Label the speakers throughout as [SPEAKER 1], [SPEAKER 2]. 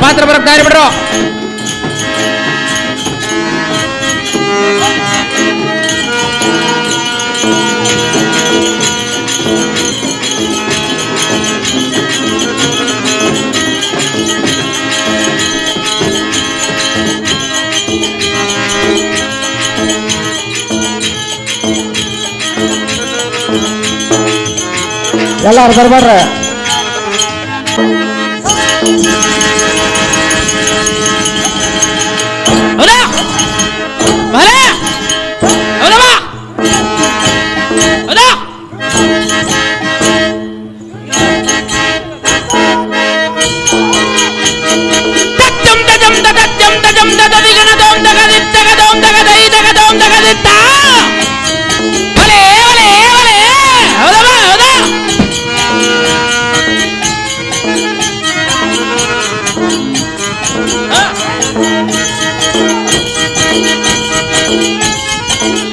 [SPEAKER 1] ಪಾತ್ರ ಬರಕ್ ದಾರಿ ಬಿಡ್ರು.
[SPEAKER 2] ಎಲ್ಲಾರು ಬರ್ಬೇಡ್ರಿ.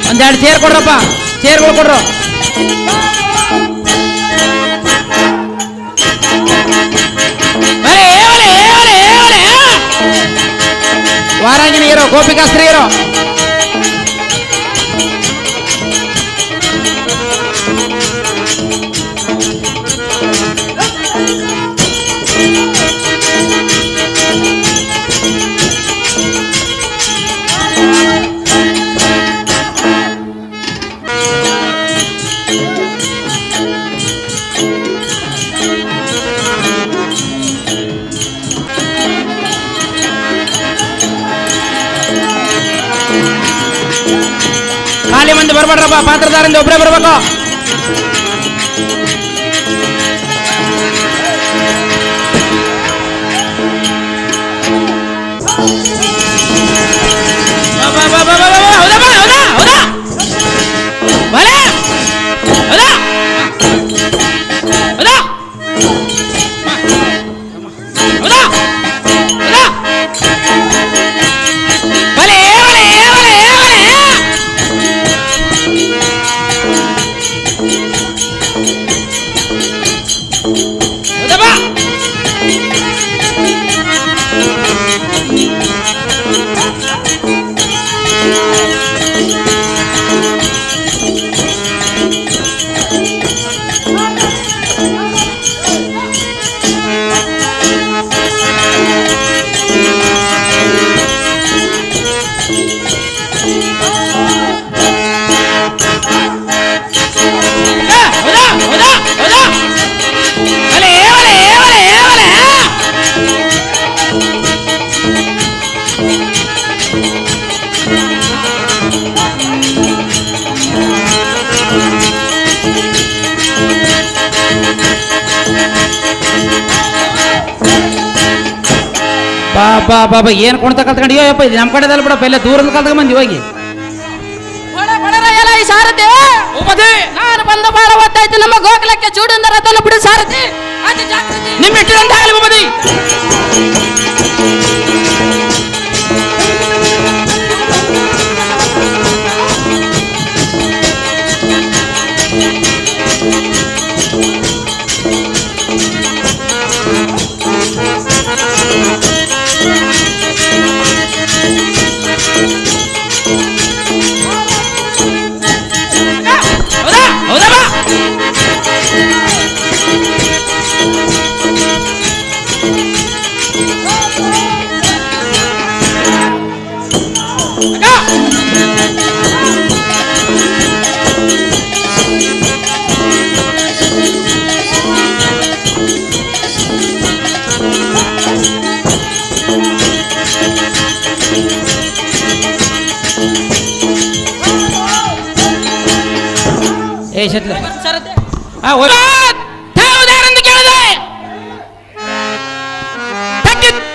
[SPEAKER 2] ಒಂದೆರಡು ಚೇರ್ ಕೊಡ್ರಪ್ಪ, ಚೇರ್ಗಳು ಕೊಡ್ರು. Varangini hero, Gopikashastri hero. ಖಾಲಿ ಮಂದಿ ಬರ್ಬೇಡ್ರಪ್ಪ, ಪಾತ್ರಧಾರಿಂದ ಒಬ್ಬರೇ ಬರ್ಬೇಕು. ಬಾಬಾ ಬಾಬಾ ಏನ್ ಕುಣಿತ ಕಲ್ತ್ಕೊಂಡಿಯೋ ಯಪ್ಪ, ಇದು ನಮ್ಮ ಕಡೆದಲ್ಲ ಬಿಡಪ್ಪ, ಎಲ್ಲ ದೂರದ ಕಲ್ತ್ಕೊಂಡ್ ಬಂದಿ ಹೋಗಿ.
[SPEAKER 3] ಸಾರಥಿ ನಾನು ಬಂದ ಬಾಳ ಹೊತ್ತಾಯ್ತು, ನಮ್ಮ ಗೋಕುಲಕ್ಕೆ ಚೂಡಿಂದ ರಥನ ಬಿಡು ಸಾರಥಿ.
[SPEAKER 1] ನಿಮ್ಮ ಇಟ್ಟಿದಂತಾಗಲಿ ಬಾಬದಿ.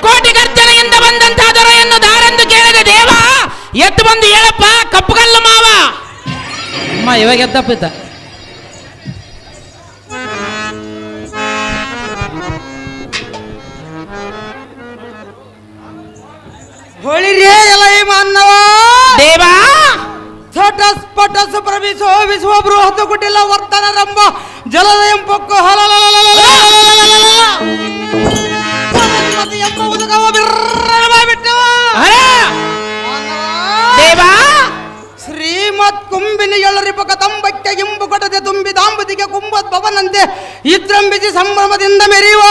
[SPEAKER 1] ಕೋಟಿ ಗರ್ಜನೆಯಿಂದ ಬಂದಂತಹ ದೊರೆಯನ್ನು ದಾರೆಂದು ಕೇಳಿದೆ ದೇವ, ಎದ್ದು ಬಂದು ಹೇಳಪ್ಪ ಕಪ್ಪುಗಲ್ಲು ಮಾವ. ಅಮ್ಮ ಇವಾಗ ಎದ್ದಪ್ಪಿದ್ದ.
[SPEAKER 2] ಹೊಳಿರೇ ಎಲ್ಲ ಮಾನವ
[SPEAKER 1] ದೇವಾ,
[SPEAKER 4] ನಟಸ್ಪಟಸು ಪ್ರವಿಸೋ ವಿಶ್ವ ಬೃಹತ್ ಕುಟಿಲ ವರ್ತನ ರಂಭ ಜಲದಯಂ ಪೊಕ್ಕು
[SPEAKER 1] ದೇವಾ
[SPEAKER 4] ಶ್ರೀಮತ್ ಕುಂಬಿನಿ ಎಳರಿಪಕ ತಂಬಕ್ಕೆ ಇಂಬು ಕೊಟ್ಟದೆ ತುಂಬಿ ದಾಂಬದಿಗೆ ಕುಂಭದ್ ಭವನಂತೆ ಇದ್ರಂಬಿಸಿ ಸಂಭ್ರಮದಿಂದ ಮೆರೆಯುವ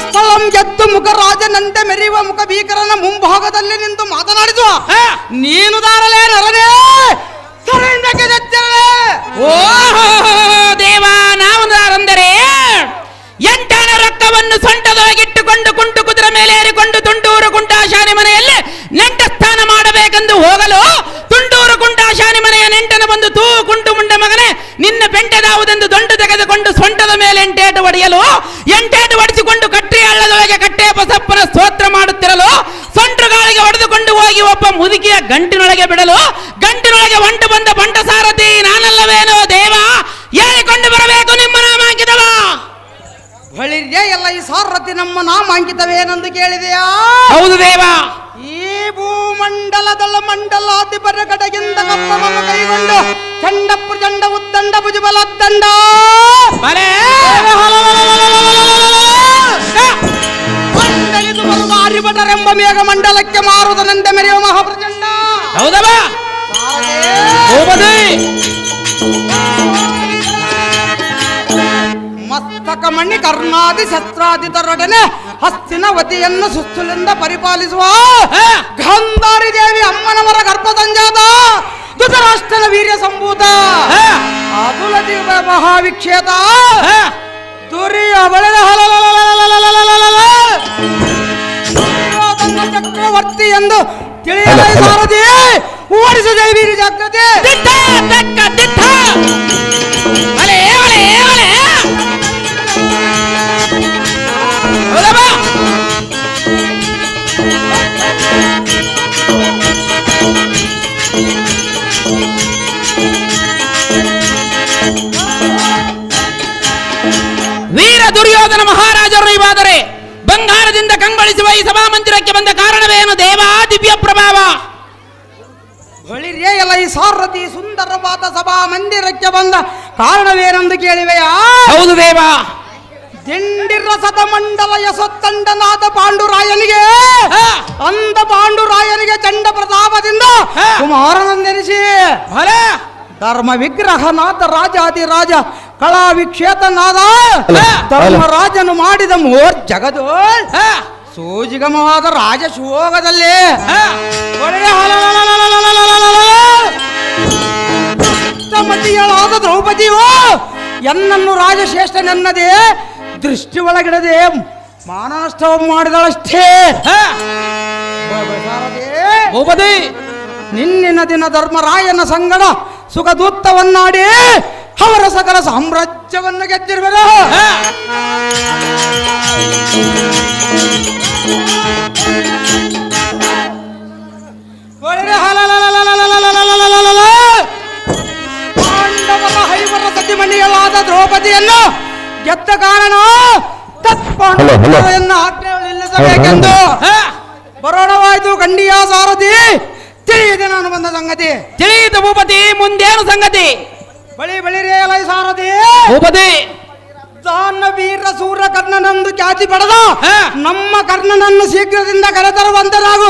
[SPEAKER 4] ಸ್ಥಳಂ ಗೆದ್ದು ಮುಖ ರಾಜನಂತೆ ಮೆರೆಯುವ ಮುಖ ಭೀಕರನ ಮುಂಭಾಗದಲ್ಲಿ ನಿಂತು ಮಾತನಾಡಿಸುವ ನೀನು ದಾರಲೇ ನರನೇ
[SPEAKER 1] ಓ ದೇವ ನಾವು ದಾರಂದರೆ ಎಂಟನ ರೊಕ್ಕವನ್ನು ಸೊಂಟದೊಳಗಿಟ್ಟುಕೊಂಡು ಕುಂಟು ಕುದುರೆ ಮೇಲೆ ಏರಿಕೊಂಡು ತುಂಡೂರು ಕುಂಟಾಶಾನಿ ಮನೆಯಲ್ಲಿ ನೆಂಟ ಸ್ಥಾನ ಮಾಡಬೇಕೆಂದು ಹೋಗಲು ತುಂಡೂರು ಕುಂಟಾಶಾನಿ ಮನೆಯ ನೆಂಟನ ಬಂದು ತೂ ಕುಂಟು ಮುಂಡೆ ಮಗನೇ ನಿನ್ನ ಪೆಂಟೆದಾವುದೆಂದು ದೊಂಡು ತೆಗೆದುಕೊಂಡು ಸೊಂಟದ ಮೇಲೆ ಎಂಟೇಟು ಹೊಡೆಯಲು ಎಂಟೇಟು ಹೊಡಿಸಿಕೊಂಡು ಕಟ್ಟಿ ಹಳ್ಳದೊಳಗೆ ಕಟ್ಟೆ ಬಸಪ್ಪನ ಸ್ತೋತ್ರ ಮಾಡುತ್ತಿರಲು ಸೊಂಟು ಗಾಳಿಗೆ ಹೊಡೆದುಕೊಂಡು ಹೋಗಿ ಒಬ್ಬ ಮುದುಕಿಯ ಗಂಟಿನೊಳಗೆ ಬಿಡಲು ಗಂಟಿನೊಳಗೆ ಹೊಂಟು ಬಂದ ಬಂಟ ಸಾರಥಿ ನಾನಲ್ಲವೇನೋ ದೇವ ಹೇಳಿಕೊಂಡು ಬರಬೇಕು ನಿಮ್ಮ ನಾಮಾಂಕಿತವ
[SPEAKER 4] ಹೊಳಿರ್ಯ ಎಲ್ಲ ಈ ಸಾರಥಿ ನಮ್ಮ ನಾಮಾಂಕಿತವೇನೆಂದು ಕೇಳಿದೆಯಾ?
[SPEAKER 1] ಹೌದು ದೇವ.
[SPEAKER 4] ಈ ಭೂಮಂಡಲದಲ್ಲ ಮಂಡಲಾಧಿಪರ ಕಡೆಗಿಂದ ಕಪ್ಪವನ್ನು ಕೈಗೊಂಡು ಚಂಡ ಪ್ರಚಂಡ ಉದ್ದಂಡ ಭುಜಬಲದ್ದಂಡ ಮಂಡಲಿದು ಬರುವ ಆರ್ಯಭಟರೆಂಬ ಮೇಘ ಮಂಡಲಕ್ಕೆ ಮಾರುವುದನೆಂದೆ ಮೆರೆಯುವ ಮಹಾಪ್ರಚಂಡ.
[SPEAKER 1] ಹೌದವ
[SPEAKER 4] ಮಸ್ತಕ ಮಣಿ ಕರ್ಣಾದಿ ಶಸ್ತ್ರಾದಿತರೊಡನೆ ಹಸ್ತಿನವತಿಯನ್ನು ಸುಸ್ತುಲಿಂದ ಪರಿಪಾಲಿಸುವ ಗಾಂಧಾರಿ ದೇವಿ ಅಮ್ಮನವರ ಗರ್ಭ ಸಂಜಾತ ಧೃತರಾಷ್ಟ್ರನ ವೀರ್ಯ ಸಂಭೂತ ಅತುಲತಿ ಮಹಾವಿಕ್ಷೇತ ದುರಿಯ ಬಳೆದ ಚಕ್ರವರ್ತಿ ಎಂದು ತಿಳಿಯಲ ಸಾರಥಿ ಓಡಿಸು ದೇವೀರಿ ಜಾಗೃತಿ.
[SPEAKER 1] ವೀರ ದುರ್ಯೋಧನ ಮಹಾರಾಜರು ಇವಾದರೆ ಬಂಗಾರದಿಂದ ಕಂಗೊಳಿಸುವ ಈ ಸಭಾ ಮಂದಿರಕ್ಕೆ ಬಂದ ಕಾರಣವೇನು ದೇವ? ದಿವ್ಯ ಪ್ರಭಾವ.
[SPEAKER 4] ಹೊಳಿರೇ ಎಲ್ಲ ಈ ಸಾರಥಿ ಸುಂದರವಾದ ಸಭಾ ಮಂದಿರಕ್ಕೆ ಬಂದ ಕಾರಣವೇನೆಂದು ಕೇಳಿವೆಯಾ?
[SPEAKER 1] ಹೌದು ದೇವ.
[SPEAKER 4] ದಿಂಡಿರ ಸತಮಂಡಲ ಯಶೋತ್ತಂಡನಾದ ಪಾಂಡುರಾಯನಿಗೆ ಅಂದ ಪಾಂಡುರಾಯನಿಗೆ ಚಂಡ ಪ್ರತಾಪದಿಂದ ಕುಮಾರನಂದೆನಿಸಿ ಧರ್ಮ ವಿಗ್ರಹನಾದ ರಾಜಾದಿರಾಜ ಕಳಾ ವಿಕ್ಷೇತನಾದ ಧರ್ಮರಾಜನು ಮಾಡಿದ ಮೋರ್ ಜಗದು ಸೋಜಿಗಮವಾದ ರಾಜ ಶೋಗದಲ್ಲಿ ಮತಿಯಳಾದ ದ್ರೌಪದಿಯು ಎನ್ನನ್ನು ರಾಜಶ್ರೇಷ್ಠನೆನ್ನದೇ ದೃಷ್ಟಿ ಒಳಗಿಡದೆ ಮಾನನಷ್ಟವ ಮಾಡಿದಳಷ್ಟೇ. ನಿನ್ನಿನ ದಿನ ಧರ್ಮರಾಯನ ಸಂಗಡ ಸುಖದೂತ್ತವನ್ನಾಡಿ ಅವರ ಸಕಲ ಸಾಮ್ರಾಜ್ಯವನ್ನು ಗೆದ್ದಿರುವರು. ಪಾಂಡವರ ಹೈವರ ಸತಿಮಣಿಗಳಾದ ದ್ರೌಪದಿಯನ್ನು ಗೆದ್ದ ಕಾರಣ ತತ್ಪಾಂಡವರನ್ನು ಆಜ್ಞೆಗಳಿಲ್ಲಬೇಕೆಂದು ಬರೋಣವಾಯ್ತು. ಖಂಡಿಯ ಸಾರಥಿ ತಿಳಿಯಿದೆ ನಾನು ಬಂದ ಸಂಗತಿ.
[SPEAKER 1] ತಿಳಿಯಿತು ಭೂಪತಿ. ಮುಂದೇನು ಸಂಗತಿ?
[SPEAKER 4] ಬಳಿರೇ ಅಲೈ ಸಾರಥಿ
[SPEAKER 1] ಭೂಪತಿ.
[SPEAKER 4] ದಾನವೀರ ಸೂರ್ಯ ಕರ್ಣನಂದು ಖ್ಯಾತಿ ಪಡೆದ ನಮ್ಮ ಕರ್ಣನನ್ನು ಶೀಘ್ರದಿಂದ ಕರೆತರುವಂತೆ ನಾವು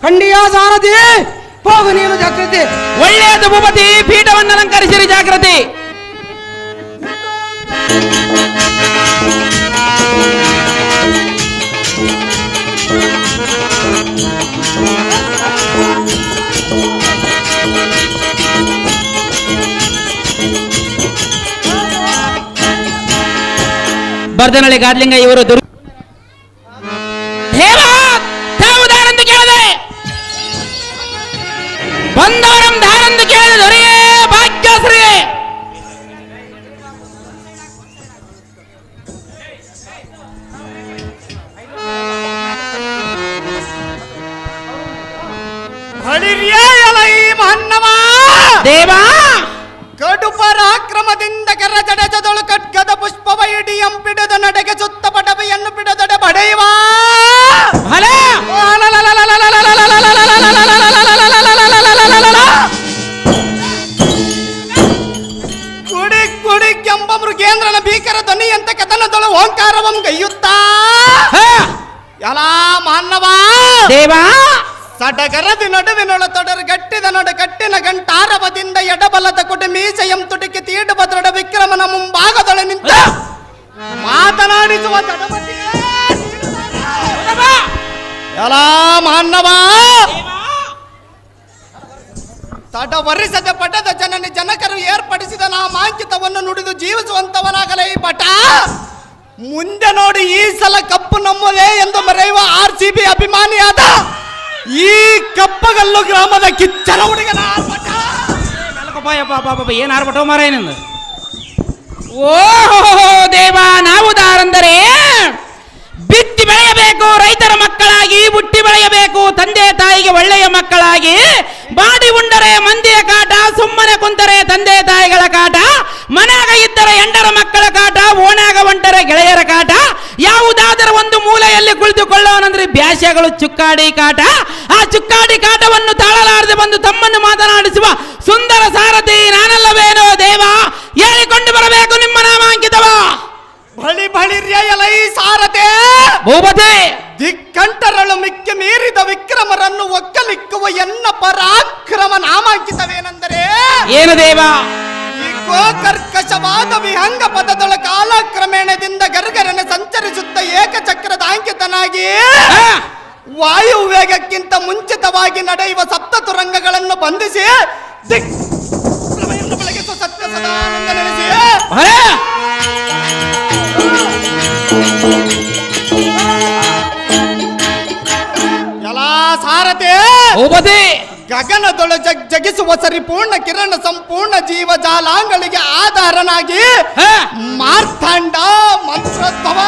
[SPEAKER 4] ಖಂಡಿಯ ಸಾರಥಿ ಹೋಗು ನೀನು ಜಾಗೃತಿ.
[SPEAKER 1] ಒಳ್ಳೆಯದು ಭೂಪತಿ. ಪೀಠವನ್ನು ಅಲಂಕರಿಸಿರಿ ಜಾಗೃತಿ. ಬರ್ದನಳ್ಳಿ ಗಾದ್ಲಿಂಗ ಇವರು ದೇವ ತಾವುದಾರೆಂದು ಕೇಳಿದೆ, ಬಂದವರಂ ದಾರೆಂದು ಕೇಳಿದೆ. ದೊರೆಯೇ ಭಾಗ್ಯಶ್ರೀ. ದೇವ
[SPEAKER 4] ಕಡು ಪರಾಕ್ರಮದಿಂದ ಕೆರಜಡಜದೊಳು ಖಡ್ಗದ ಪುಷ್ಪವ ಇಡಿಯಂ ಬಿಡದ ನಡೆಗೆ ಸುತ್ತ ಪಟವೆಯನ್ನು ಬಿಡದಡೆ ಬಡೆಯುವ
[SPEAKER 1] ಭಲೇ
[SPEAKER 5] ಓಂಕಾರವಂ ಗೈಯುತ್ತಾ ಎಲ್ಲ ಮಾನವ
[SPEAKER 1] ದೇವಾ
[SPEAKER 5] ಸಡಗರದಿ ನಡುವಿನೊಳ ತೊಡರು ಗಟ್ಟಿದ ನಡು ಕಟ್ಟಿನ ಗಂಟಾರವದಿಂದ ಎಡಬಲದ ಕೊಡು ಮೀಸೆಯಂ ತುಟಿಕೆ ತೀಡುವ ದೃಢ ವಿಕ್ರಮನ ಮುಂಭಾಗದೊಳೆ ನಿಂತ ಮಾತನಾಡಿಸುವ ಎಲ್ಲ ಮಾನವ ತಡವರಿಸದ ಪಟದ ಜನನಿ ಜನಕರು ಏರ್ಪಡಿಸಿದ ನಾಮಾಂಕಿತವನ್ನು ನುಡಿದು ಜೀವಿಸುವಂತವನಾಗಲೇ ಈ ಪಟ ಮುಂದೆ ನೋಡಿ ಈ ಸಲ ಕಪ್ಪು ನಮ್ಮದೇ ಎಂದು ಮರೆಯುವ RCB ಅಭಿಮಾನಿಯಾದ ಈ ಕಪ್ಪಗಲ್ಲು ಗ್ರಾಮದ ಕಿಚ್ಚರ ಹುಡುಗನ ಆರ್ಭಟ.
[SPEAKER 2] ಏನ್ ಆರ್ಬಿಟ್ಟೋ ಮಾರ ಏನಿಂದ
[SPEAKER 1] ಓ ದೇವ ನಾವುದಾರಂದರೆ ಬಿತ್ತಿ ಬೆಳೆಯಬೇಕು ರೈತರ ಮಕ್ಕಳಾಗಿ, ಹುಟ್ಟಿ ಬೆಳೆಯಬೇಕು ತಂದೆ ತಾಯಿಗೆ ಒಳ್ಳೆಯ ಮಕ್ಕಳಾಗಿ, ಬಾಡಿ ಉಂಡರೆ ಮಂದಿಯ ಕಾಟ, ಸುಮ್ಮನೆ ಕುಂತರೆ ತಂದೆ ತಾಯಿಗಳ ಕಾಟ, ಮನೆಯಾಗ ಇದ್ದರೆ ಎಂಡರ ಮಕ್ಕಳ ಕಾಟ, ಓಣ್ಯಾಗ ಹೊಂಟರೆ ಗೆಳೆಯರ ಕಾಟ, ಯಾವುದಾದರೂ ಒಂದು ಮೂಲೆಯಲ್ಲಿ ಕುಳಿತುಕೊಳ್ಳೋನಂದ್ರೆ ಬ್ಯಾಸ್ಯಗಳು ಚುಕ್ಕಾಡಿ ಕಾಟ. ಆ ಚುಕ್ಕಾಡಿ ಕಾಟವನ್ನು ತಾಳಲಾರದೆ ಬಂದು ತಮ್ಮನ್ನು ಮಾತನಾಡಿಸುವ ಸುಂದರ ಸಾರಥಿ ನಾನಲ್ಲವೇನೋ ದೇವ, ಹೇಳಿಕೊಂಡು ಬರಬೇಕು ನಿಮ್ಮ ನಾಮಾಂಕಿತವ.
[SPEAKER 5] ಬಳಿ ಬಳಿರ್ಯಲೈ ಸಾರಥೆ
[SPEAKER 1] ಭೂಪತಿ
[SPEAKER 5] ದಿಕ್ಕಂಟರಳು ಮಿಕ್ಕಿ ಮೀರಿದ ವಿಕ್ರಮರನ್ನು ಒಕ್ಕಲಿಕ್ಕುವ ಎನ್ನ ಪರಾಕ್ರಮ ನಾಮಾಂಕಿತವೇನೆಂದರೆ
[SPEAKER 1] ಏನು ದೇವ?
[SPEAKER 5] ಈ ಗೋಕರ್ಕಶವಾದ ವಿಹಂಗ ಪದದೊಳ ಕಾಲಕ್ರಮೇಣದಿಂದ ಗರ್ಗರನೆ ಸಂಚರಿಸುತ್ತ ಏಕಚಕ್ರದ ಅಂಕಿತನಾಗಿ ವಾಯು ವೇಗಕ್ಕಿಂತ ಮುಂಚಿತವಾಗಿ ನಡೆಯುವ ಸಪ್ತ ತುರಂಗಗಳನ್ನು ಬಂಧಿಸಿ ದಿಕ್ರಮೆಯನ್ನು ಬೆಳಗಿಸುವ ಸತ್ಯ ಸದಾನಂದ ನೆನೆಸಿ ಎಲ್ಲಾ ಸಾರಥೆ
[SPEAKER 1] ಭೂಪತಿ
[SPEAKER 5] ಗಗನದೊಳ ಜಗಿಸುವ ಸರಿಪೂರ್ಣ ಕಿರಣ ಸಂಪೂರ್ಣ ಜೀವ ಜಾಲಾಂಗಳಿಗೆ ಆಧಾರನಾಗಿ ಮಾರ್ಥಾಂಡ ಮಂತ್ರಧ್ವವ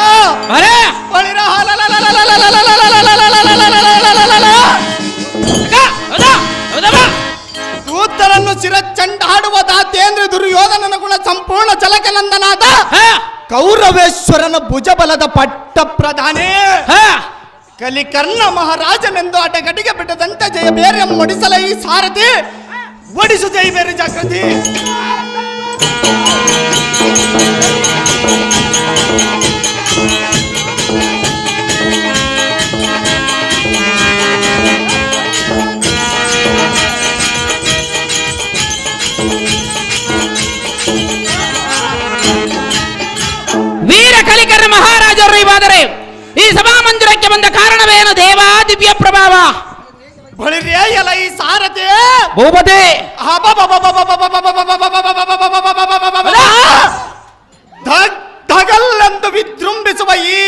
[SPEAKER 5] ದೂತರನ್ನು ಶಿರಚಂಡಾಡುವ ದಾತೇಂದ್ರ ದುರ್ಯೋಧನನ ಗುಣ ಸಂಪೂರ್ಣ ಚಲಕನಂದನಾದ ಕೌರವೇಶ್ವರನ ಭುಜಬಲದ ಪಟ್ಟ ಪ್ರಧಾನೇ ಕಲಿಕರ್ಣ ಮಹಾರಾಜನೆಂದು ಆಟಗಟಿಗೆ ಬಿಟ್ಟದಂತೆ ಜಯ ಬೇರೆ ಮುಡಿಸಲ ಈ ಸಾರಥಿ ಒಡಿಸು ಜೈ ಬೇರೆ ಜಾಗೃತಿ.
[SPEAKER 1] ವೀರ ಕಲಿಕರ್ಣ ಮಹಾರಾಜರು ಇವಾದರೆ ಈ ಸಭಾ ಮಂದಿರಕ್ಕೆ ಬಂದ ಕಾರಣವೇನು ದೇವ? ದಿವ್ಯ ಪ್ರಭಾವ
[SPEAKER 5] ಬಳಿರೇ ಎಲ್ಲ ಈ ಸಾರಥಿ
[SPEAKER 1] ಭೂಪತಿ
[SPEAKER 5] ಧಗಲ್ಲೆಂದು ವಿಜೃಂಭಿಸುವ ಈ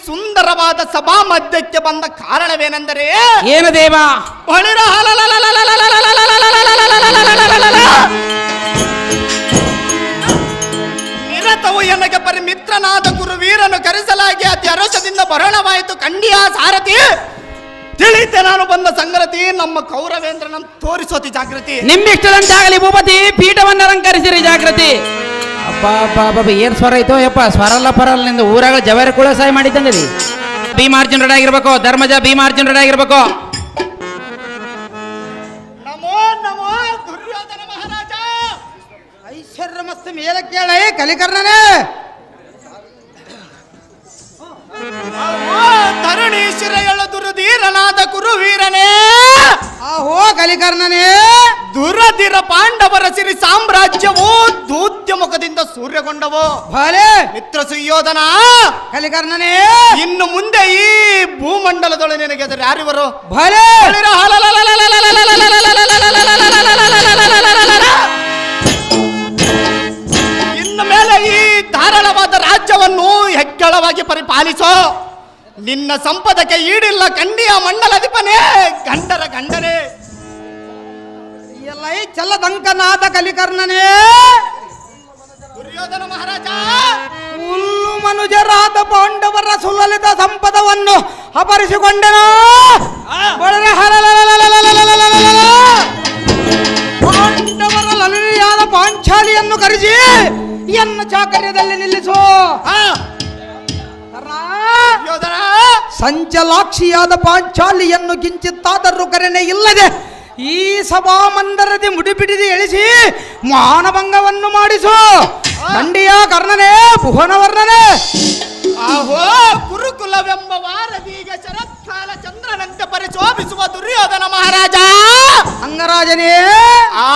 [SPEAKER 5] ಸುಂದರವಾದ ಸಭಾ ಮಧ್ಯಕ್ಕೆ ಬಂದ ಕಾರಣವೇನೆಂದರೆ
[SPEAKER 1] ಏನು ದೇವ?
[SPEAKER 5] ಬಳಿರ ನಿರತವು ಎನಗೆ ಪರಿಮಿತ್ರನಾದ ಗುರುವೀರನು ಕರೆಸಲಾಗಿ ಅತಿ ಅರೋಷದಿಂದ ಬರಣವಾಯಿತು ಕಂಡಿಯ ಸಾರಥಿ ತಿಳಿತೆ ನಾನು ಬಂದ ಸಂಗತಿ ನಮ್ಮ ಕೌರವೇಂದ್ರನನ್ನು ತೋರಿಸೋತಿ ಜಾಗೃತಿ.
[SPEAKER 1] ನಿಮ್ಮಿಷ್ಟದಂತಾಗಲಿ ಭೂಪತಿ, ಪೀಠವನ್ನು ಅಲಂಕರಿಸಿರಿ ಜಾಗೃತಿ.
[SPEAKER 2] ಅಪ್ಪ ಅಪ್ಪ ಅಪ್ಪ ಏನ್ ಸ್ವರ ಐತೋ ಯಪ್ಪ, ಸ್ವರಲ್ಲ ಪರಲ್ಲ ನಿಂದ ಊರಾಗ ಜವಾರಿ ಕೂಡ ಸಹಾಯ ಮಾಡಿದ್ದಂಗದಿ. ಭೀಮಾರ್ಜುನ್ ರೆಡಿ ಆಗಿರ್ಬೇಕು, ಧರ್ಮಜ ಭೀಮಾರ್ಜುನ್ ರೆಡಿ ಆಗಿರ್ಬೇಕು.
[SPEAKER 5] ನಮೋ ನಮೋ ದುರ್ಯೋಧನ ಮಹಾರಾಜ.
[SPEAKER 4] ಐಶ್ವರ್ಯ ಮಸ್ತ್ ಮೇಲೆ ಕೇಳಿ ಕಲಿಕರ್ಣನೇ
[SPEAKER 5] ತರುಣಿ ಶಿರೆಯಳ ದುರುಧೀರನಾದ ಕುರುವೀರನೇ.
[SPEAKER 4] ಆಹೋ ಕಲಿಕರ್ಣನೇ,
[SPEAKER 5] ದುರಧಿರ ಪಾಂಡವರ ಸಿರಿ ಸಾಮ್ರಾಜ್ಯವು ದೂತ್ಯ ಮುಖದಿಂದ ಸೂರ್ಯಗೊಂಡವು.
[SPEAKER 4] ಭಲೆ
[SPEAKER 5] ಮಿತ್ರ ಸುಯೋಧನ
[SPEAKER 4] ಕಲಿಕರ್ಣನೇ,
[SPEAKER 5] ಇನ್ನು ಮುಂದೆ ಈ ಭೂಮಂಡಲದೊಳಗೆ ನಿನಗೆ ಎದುರು ಯಾರಿವರು?
[SPEAKER 4] ಭಲೆ
[SPEAKER 5] ಇನ್ನು ಮೇಲೆ ಈ ಧಾರಾಳವಾದ ರಾಜ್ಯವನ್ನು ಹೆಗ್ಗಳವಾಗಿ ಪರಿಪಾಲಿಸೋ. ನಿನ್ನ ಸಂಪದಕ್ಕೆ ಈಡಿಲ್ಲ ಕಂಡಿಯ ಮಂಡಲಾಧಿಪನೇ, ಗಂಡರ ಗಂಡನೇ.
[SPEAKER 4] ಎಲ್ಲ ಚಲ್ಲದಂಕನಾದ ಕಲಿಕರ್ಣನೇ,
[SPEAKER 5] ದುರ್ಯೋಧನ ಮಹಾರಾಜ
[SPEAKER 4] ಹುಲ್ಲು ಮನುಜರಾದ ಪಾಂಡವರ ಸುಲಲಿತ ಸಂಪದವನ್ನು ಅಪರಿಸಿಕೊಂಡನು. ಪಾಂಡವರ ಲಲಿಯಾದ ಪಾಂಚಾಲಿಯನ್ನು ಕರೆಸಿ ಎನ್ನ ಚಾಕರ್ಯದಲ್ಲಿ ನಿಲ್ಲಿಸು. ಸಂಚಲಾಕ್ಷಿಯಾದ ಪಾಂಚಾಲಿಯನ್ನು ಕಿಂಚಿತ್ತಾದರೂ ಕರೆನೆ ಇಲ್ಲದೆ ಈ ಸಭಾ ಮಂದಿರದಿ ಮುಡಿಪಿಡಿದು ಎಳಿಸಿ ಮಾನಭಂಗವನ್ನು ಮಾಡಿಸು. ದಂಡಿಯ ಕರ್ಣನೇ, ಭುವನವರ್ಣನೇ,
[SPEAKER 5] ಆಹೋ ಗುರುಕುಲವೆಂಬ ವಾರದೀಗ ಶರತ್ಕಾಲ ಚಂದ್ರನಂತೆ ಪರಿಶೋಭಿಸುವ ದುರ್ಯೋಧನ ಮಹಾರಾಜ
[SPEAKER 4] ಅಂಗರಾಜನೇ
[SPEAKER 5] ಆ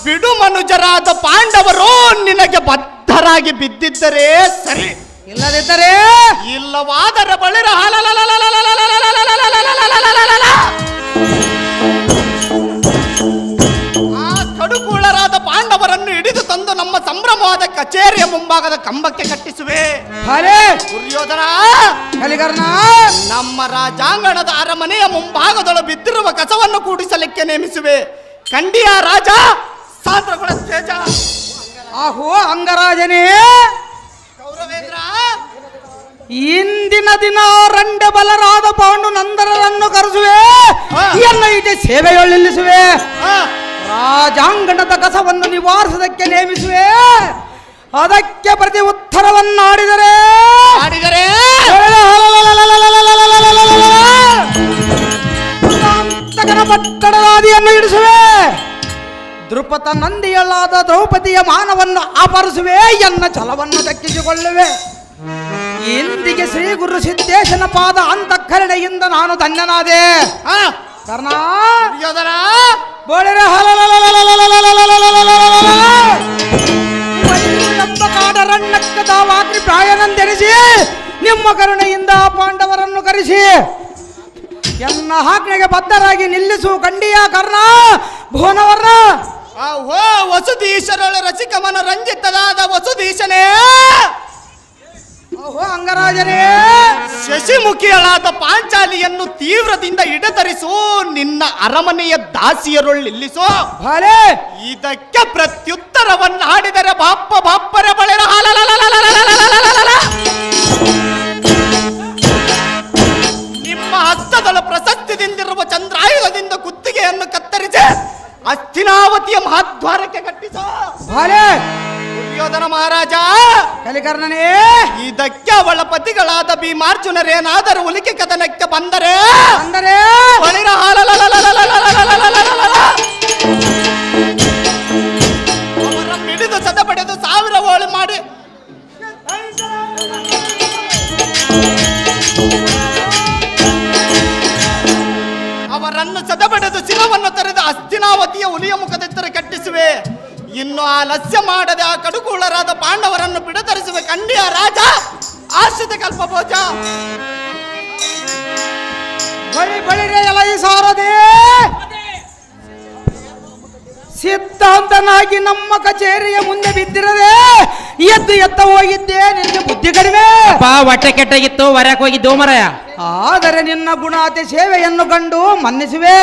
[SPEAKER 5] ಬಿಡು ಮನುಜರಾದ ಪಾಂಡವರು ನಿನಗೆ ಬದ್ಧರಾಗಿ ಬಿದ್ದಿದ್ದರೆ ಸರಿ,
[SPEAKER 4] ಇಲ್ಲದಿದ್ದರೆ
[SPEAKER 5] ಇಲ್ಲವಾದರೆ ಬಳಿರ ಆ ಕಡುಕೂಳರಾದ ಪಾಂಡವರನ್ನು ಹಿಡಿದು ತಂದು ನಮ್ಮ ಸಂಭ್ರಮವಾದ ಕಚೇರಿಯ ಮುಂಭಾಗದ ಕಂಬಕ್ಕೆ ಕಟ್ಟಿಸುವೆ.
[SPEAKER 4] ಹರೇ
[SPEAKER 5] ದುರ್ಯೋಧನ
[SPEAKER 4] ಕಲಿಕರ್ಣ
[SPEAKER 5] ನಮ್ಮ ರಾಜಾಂಗಣದ ಅರಮನೆಯ ಮುಂಭಾಗದೊಳ ಬಿದ್ದಿರುವ ಕಸವನ್ನು ಕೂಡಿಸಲಿಕ್ಕೆ ನೇಮಿಸುವೆ. ಖಂಡಿಯ ರಾಜ ಸಾಂದ್ರಗುಳ ತೇಜ.
[SPEAKER 4] ಆಹೋ ಅಂಗರಾಜನೇ
[SPEAKER 5] ಗೌರವೇಂದ್ರ
[SPEAKER 4] ಇಂದಿನ ದಿನ ರಂಡೆ ಬಲರಾದ ಪಾಂಡು ನಂದರರನ್ನು ಕರೆಸುವೆ, ಎನ್ನ ಇಟೆ ಸೇವೆಯೊಳ್ಳಿಸುವೆ. ರಾಜಾಂಗಣದ ಕಸವನ್ನು ನಿವಾರಿಸದಕ್ಕೆ ನೇಮಿಸುವೆ. ಅದಕ್ಕೆ ಪ್ರತಿ ಉತ್ತರವನ್ನಾಡಿದರೆ ಪಟ್ಟಣದಾದಿಯನ್ನು ಇಡಿಸುವೆ. ದೃಪದ ನಂದಿಯಲ್ಲಾದ ದ್ರೌಪದಿಯ ಮಾನವನ್ನು ಅಪಹರಿಸುವೆ, ಎನ್ನ ಛಲವನ್ನು ದಕ್ಕಿಸಿಕೊಳ್ಳುವೆ. ಇಂದಿಗೆ ಶ್ರೀ ಗುರು ಸಿದ್ದೇಶನ ಪಾದ ಅಂತಃಕರಣೆಯಿಂದ ನಾನು ಧನ್ಯನಾದೆ. ಕರ್ಣ ಬೋಳಿರ ಎಂಬ ಕಾಡರಣ್ಣಕ್ಕ ತಾವಾಗ್ರಿ ಪ್ರಾಯನಂದೆನಿಸಿ ನಿಮ್ಮ ಕರುಣೆಯಿಂದ ಪಾಂಡವರನ್ನು ಕರೆಸಿ ಎನ್ನ ಆಜ್ಞೆಗೆ ಬದ್ಧರಾಗಿ ನಿಲ್ಲಿಸು. ಖಂಡಿಯ ಕರ್ಣ ಭುವನವರ್ಣ.
[SPEAKER 5] ಓ ವಸುಧೀಶರಳ ರಸಿಕಮನ ರಂಜಿತನಾದ ವಸುಧೀಶನೇ,
[SPEAKER 4] ಓಹೋ ಅಂಗರಾಜನೇ
[SPEAKER 5] ಶಶಿಮುಖಿಯಳಾದ ಪಾಂಚಾಲಿಯನ್ನು ತೀವ್ರದಿಂದ ಹಿಡಿತರಿಸು, ನಿನ್ನ ಅರಮನೆಯ ದಾಸಿಯರೊಳ್ಳಿಲ್ಲಿಸು.
[SPEAKER 4] ಭಲೆ
[SPEAKER 5] ಇದಕ್ಕೆ ಪ್ರತ್ಯುತ್ತರವನ್ನಾಡಿದರೆ ಬಾಪ್ಪ ಬಾಪ್ಪರ ಬಳೆರ ನಿಮ್ಮ ಹಸ್ತದಳ ಪ್ರಶಸ್ತಿದಿಂದಿರುವ ಚಂದ್ರಾಯುಧದಿಂದ ಕುತ್ತಿಗೆಯನ್ನು ಕತ್ತರಿಸಿ ಅಸ್ಥಿನಾವತಿಯ ಮಹಾದ್ವಾರಕ್ಕೆ ಕಟ್ಟಿಸು.
[SPEAKER 4] ಭಲೆ
[SPEAKER 5] ದುರ್ಯೋಧನ ಮಹಾರಾಜ
[SPEAKER 4] ಕಲಿಕರ್ಣನೇ
[SPEAKER 5] ಇದಕ್ಕೆ ಅವಳ ಪತಿಗಳಾದ ಭೀಮಾರ್ಜುನರೇನಾದರೂ ಉಲಿಕೆ ಕದನಕ್ಕೆ ಬಂದರೆ
[SPEAKER 4] ಅಂದರೆ
[SPEAKER 5] ಬಳಿರ ಅವರ ಮಿಡಿದು ಸದಪಡೆದು 1000 ಓಳು ಮಾಡಿ ಅವರನ್ನು ಸದಪಡೆದು ಶಿರವನ್ನು ತೊರೆದು ಹಸ್ತಿನಾವತಿಯ ಹುಲಿಯ ಮುಖದೆತ್ತರ ಕಟ್ಟಿಸುವೆ. ಇನ್ನು ಆಲಸ್ಯ ಮಾಡದೆ ಆ ಕಡುಕೂಳರಾದ ಪಾಂಡವರನ್ನು ಬಿಡತರಿಸುವೆ. ಖಂಡಿಯ ರಾಜ ಆಶ್ರಿತ ಕಲ್ಪಭೋಜ.
[SPEAKER 4] ಬಳಿ ಬಳಿರೆ ಎಲೈ ಸಾರದೆ ಸಿದ್ಧಾಂತನಾಗಿ ನಮ್ಮ ಕಚೇರಿಯ ಮುಂದೆ ಬಿದ್ದಿರದೆ ಎತ್ತ ಹೋಗಿದ್ದೆ. ನಿನ್ನ ಬುದ್ಧಿ ಕಡಿಮೆ,
[SPEAKER 2] ಹೊಟ್ಟೆ ಕೆಟ್ಟಾಗಿತ್ತು, ಹೊರಕ್ಕೆ ಹೋಗಿದ್ದು ಮರಯ.
[SPEAKER 4] ಆದರೆ ನಿನ್ನ ಗುಣಾತಿ ಸೇವೆಯನ್ನು ಕಂಡು ಮನ್ನಿಸುವೆ.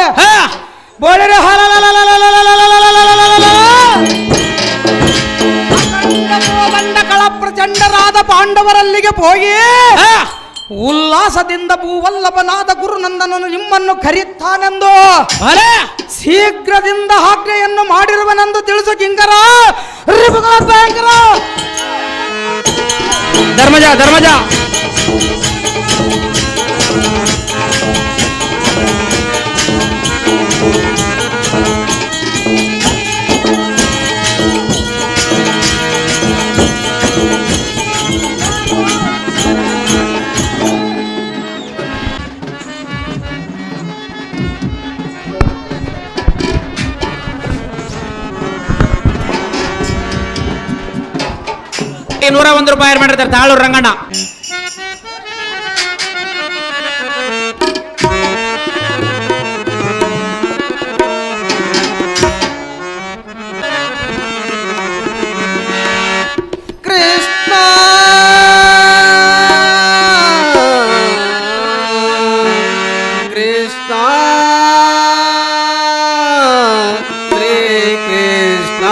[SPEAKER 4] ಬೋಳಿರೆ ಬಂಡಕಳ ಪ್ರಚಂಡರಾದ ಪಾಂಡವರಲ್ಲಿಗೆ ಹೋಗಿ ಉಲ್ಲಾಸದಿಂದ ಭೂವಲ್ಲಭನಾದ ಗುರುನಂದನನು ನಿಮ್ಮನ್ನು ಕರೆಯುತ್ತಾನೆಂದು ಶೀಘ್ರದಿಂದ ಆಜ್ಞೆಯನ್ನು ಮಾಡಿರುವನೆಂದು ತಿಳಿಸು ಕಿಂಕರ.
[SPEAKER 2] ಧರ್ಮಜ ಧರ್ಮಜ ₹101 ಮಾಡಿರ್ತಾರೆ ತಾಳೂರು ರಂಗಣ್ಣ.
[SPEAKER 4] ಕೃಷ್ಣ ಕೃಷ್ಣ ಶ್ರೀ ಕೃಷ್ಣ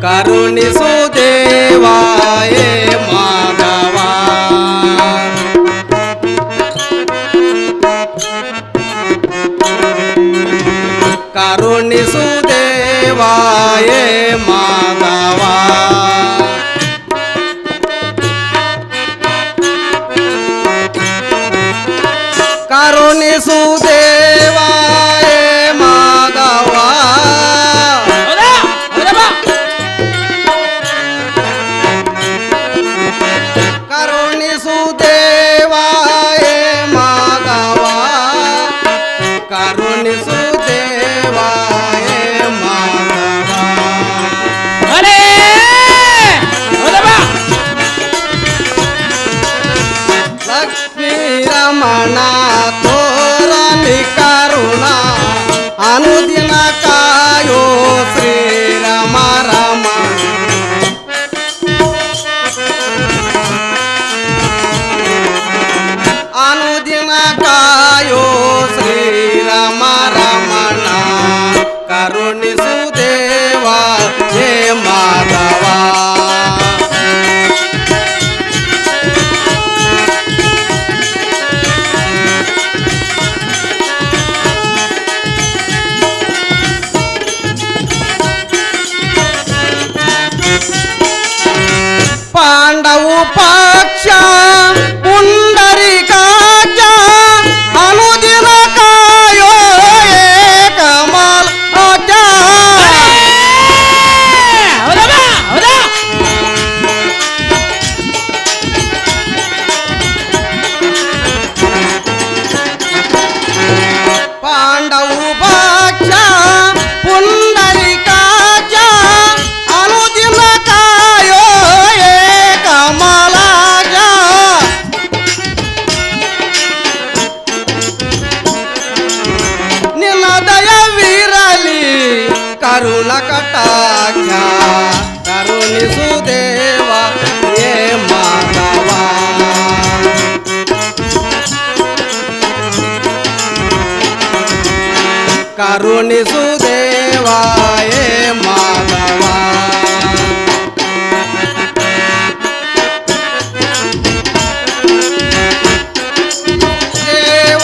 [SPEAKER 4] ಕರುಣಿಸು ದೇವಾಯೇ ಮಾಧವ ಕರುಣಿಸು ದೇವಾಯೇ ಮಾಧವ ಕರುಣಿಸು ದೇವಾಯೇ
[SPEAKER 5] ಕರುಣಿಸು ದೇವ ಹೇ ಮಾಧವ.
[SPEAKER 2] ಅಲೇ ಹೌದಪ್ಪ.
[SPEAKER 5] ಲಕ್ಷ್ಮೀ ರಮಣ ತೋರಲಿ ಕರುಣ ಅನುದಿನ ಕಾಯೋ ಶ್ರೀರಾಮ ರಮಣ. ಅನುದಿನ ಕಾಯೋ ಶ್ರೀರಾಮ ರಮಣ ಕರುಣಿಸು ದೇವ ಹೇ ಮಾಧವ. ಪಾಂಡವು ಪಕ್ಷ ಪುಂಡರಿಕಾಕ್ಷ ಅನುದಿನ ಕಾಯೋ ಕಮಲ
[SPEAKER 2] ಹೌದಪ್ಪ ಹೌದಾ.
[SPEAKER 5] ಪಾಂಡವು ಪಕ್ಷ ಪುಂಡರಿಕಾಕ್ಷ ಅನುದಿನ ಕಾಯೋ ಕಮಲಾಜ. ನಿನ್ನ ದಯವಿರಲಿ ಕರುಣ ಕಟಾಕ್ಷ ಕರುಣಿಸು ದೇವ ಹೇ ಮಾಧವ. ಕರುಣಿಸು ದೇವ ಹೇ ಮಾಧವ. ದೇವ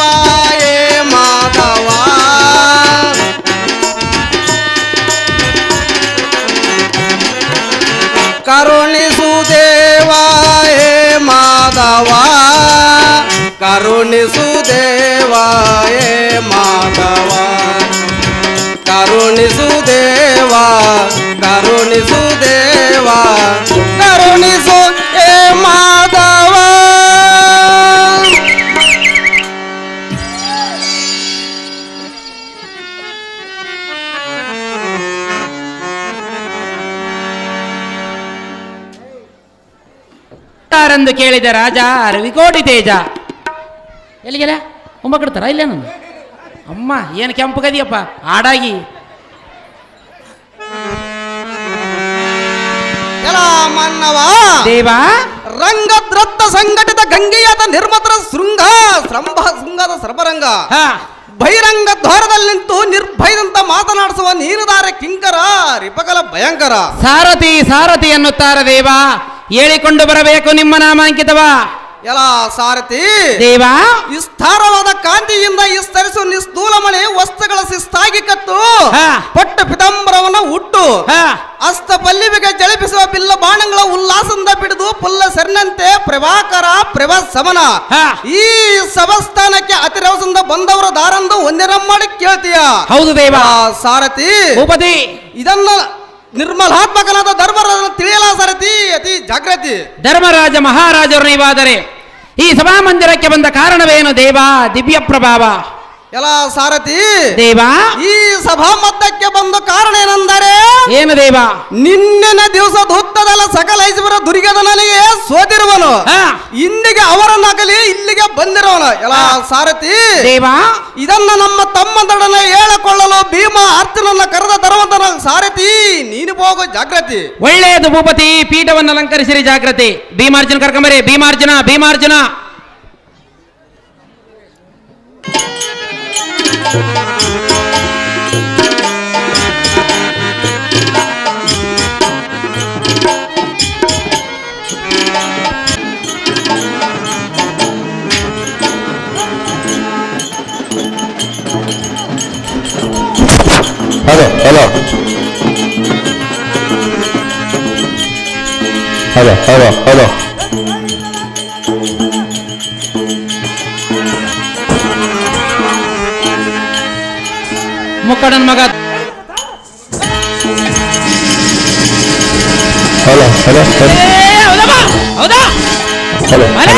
[SPEAKER 5] ಹೇ ಮಾಧವ. ಕರುಣಿಸು ದೇವ ಹೇ ಮಾಧವ. ಕರುಣಿಸು ದೇವ ಹೇ ಮಾಧವ. ಕರುಣಿಸು ದೇವ ಕರುಣಿಸು ದೇವ ಕರುಣಿಸು ಹೇ ಮಾಧವ.
[SPEAKER 2] ಯಾರೆಂದು ಕೇಳಿದ ರಾಜ ರವಿಕೋಟಿ ತೇಜ. ಎಲ್ಲಿಗೆಲ್ಲ ಒಂಬಕ್ಕಿಡ್ತಾರ ಇಲ್ಲ ನಾನು ಅಮ್ಮ ಏನು ಕೆಂಪು ಗದಿಯಪ್ಪ ಆಡಾಗಿ.
[SPEAKER 5] ಎಲ್ಲ ಮನ್ನವ
[SPEAKER 2] ದೇವ
[SPEAKER 5] ರಂಗದ್ರತ್ತ ಸಂಘಟಿತ ಗಂಗೆಯಾದ ನಿರ್ಮತರ ಶೃಂಗ ಸ್ರಂಭ ಶೃಂಗದ ಸರ್ಬರಂಗ
[SPEAKER 2] ಹಾ
[SPEAKER 5] ಬಹಿರಂಗ ದ್ವಾರದಲ್ಲಿ ನಿಂತು ನಿರ್ಭಯದಂತ ಮಾತನಾಡಿಸುವ ನೀರುದಾರ ಕಿಂಕರ ರಿಪಕಲ ಭಯಂಕರ.
[SPEAKER 2] ಸಾರಥಿ ಸಾರಥಿ ಎನ್ನುತ್ತಾರ ದೇವ. ಹೇಳಿಕೊಂಡು ಬರಬೇಕು ನಿಮ್ಮ ನಾಮಾಂಕಿತವ.
[SPEAKER 5] ಎಲ್ಲ ಸಾರಥಿ
[SPEAKER 2] ದೇವ
[SPEAKER 5] ವಿಸ್ತಾರವಾದ ಕಾಂತಿಯಿಂದ ವಿಸ್ತರಿಸು ನಿಸ್ತೂಲ ಮನೆ ವಸ್ತುಗಳ ಶಿಸ್ತಾಗಿ ಕತ್ತು
[SPEAKER 2] ಹಾ.
[SPEAKER 5] ಪಟ್ಟ ಪಿತಾಂಬರವನ್ನ ಹುಟ್ಟು
[SPEAKER 2] ಹಾ
[SPEAKER 5] ಹಸ್ತ ಪಲ್ಲಿವಿಗೆ ಜಳಿಪಿಸುವ ಬಿಲ್ಲ ಬಾಣಗಳ ಉಲ್ಲಾಸದಿಂದ ಬಿಡಿದು ಪುಲ್ಲ ಸೆರ್ನಂತೆ ಪ್ರಭಾಕರ ಪ್ರಭಾ ಸಮನ.
[SPEAKER 2] ಹಾ.
[SPEAKER 5] ಈ ಸಭಾಸ್ಥಾನಕ್ಕೆ ಅತಿರವಸದಿಂದ ಬಂದವರ ದಾರಂದು ಒಂದಿನ ಮಾಡಿ ಕೇಳ್ತೀಯ.
[SPEAKER 2] ಹೌದು ದೇವ.
[SPEAKER 5] ಸಾರಥಿ
[SPEAKER 2] ಭೂಪತಿ
[SPEAKER 5] ಇದನ್ನ ನಿರ್ಮಲಾತ್ಮಕನಾದ ಧರ್ಮರಾಜನ ತಿಳಿಯಲ ಸಾರಥಿ ಅತಿ ಜಾಗೃತಿ.
[SPEAKER 2] ಧರ್ಮರಾಜ ಮಹಾರಾಜರು ನೀವಾದರೆ ಈ ಸಭಾಮಂದಿರಕ್ಕೆ ಬಂದ ಕಾರಣವೇನು ದೇವ? ದಿವ್ಯ ಪ್ರಭಾವ.
[SPEAKER 5] ಎಲ್ಲ ಸಾರಥಿ
[SPEAKER 2] ದೇವ
[SPEAKER 5] ಈ ಸಭಾ ಮಧ್ಯಕ್ಕೆ ಬಂದ ಕಾರಣ ಏನೆಂದರೆ
[SPEAKER 2] ಏನು ದೇವ?
[SPEAKER 5] ನಿನ್ನೆನ ದಿವಸ ಧೂತ್ತದಲ್ಲ ಸಕಲ ಐಶ್ವರ್ಯ ದುರ್ಯೋಧನನಿಗೆ ಸೋತಿರುವನು.
[SPEAKER 2] ಹಾ.
[SPEAKER 5] ಇಂದಿಗೆ ಅವರನ್ನಾಗಲಿ ಇಲ್ಲಿಗೆ ಬಂದಿರುವನು. ಎಲ್ಲ ಸಾರಥಿ
[SPEAKER 2] ದೇವ
[SPEAKER 5] ಇದನ್ನ ನಮ್ಮ ತಮ್ಮ ದಡನ ಹೇಳಿಕೊಳ್ಳಲು ಭೀಮ ಅರ್ಜುನನ್ನ ಕರೆದ ತರುವಂತ ಸಾರಥಿ ನೀನು ಹೋಗೋ ಜಾಗೃತಿ.
[SPEAKER 2] ಒಳ್ಳೆಯದು ಭೂಪತಿ. ಪೀಠವನ್ನು ಅಲಂಕರಿಸಿರಿ ಜಾಗೃತಿ. ಭೀಮಾರ್ಜುನ ಕರ್ಕೊಂಬರಿ. Bhimarjuna Bhimarjuna.
[SPEAKER 6] Hello hello hello hello hello
[SPEAKER 2] ಮುಕ್ಕಡನ್ ಮಗ.
[SPEAKER 6] ಹಲೋ ಹಲೋ
[SPEAKER 2] ಹೌದಾ ಹೌದಾ
[SPEAKER 6] ಹಲೋ
[SPEAKER 2] ಅಲ್ಲ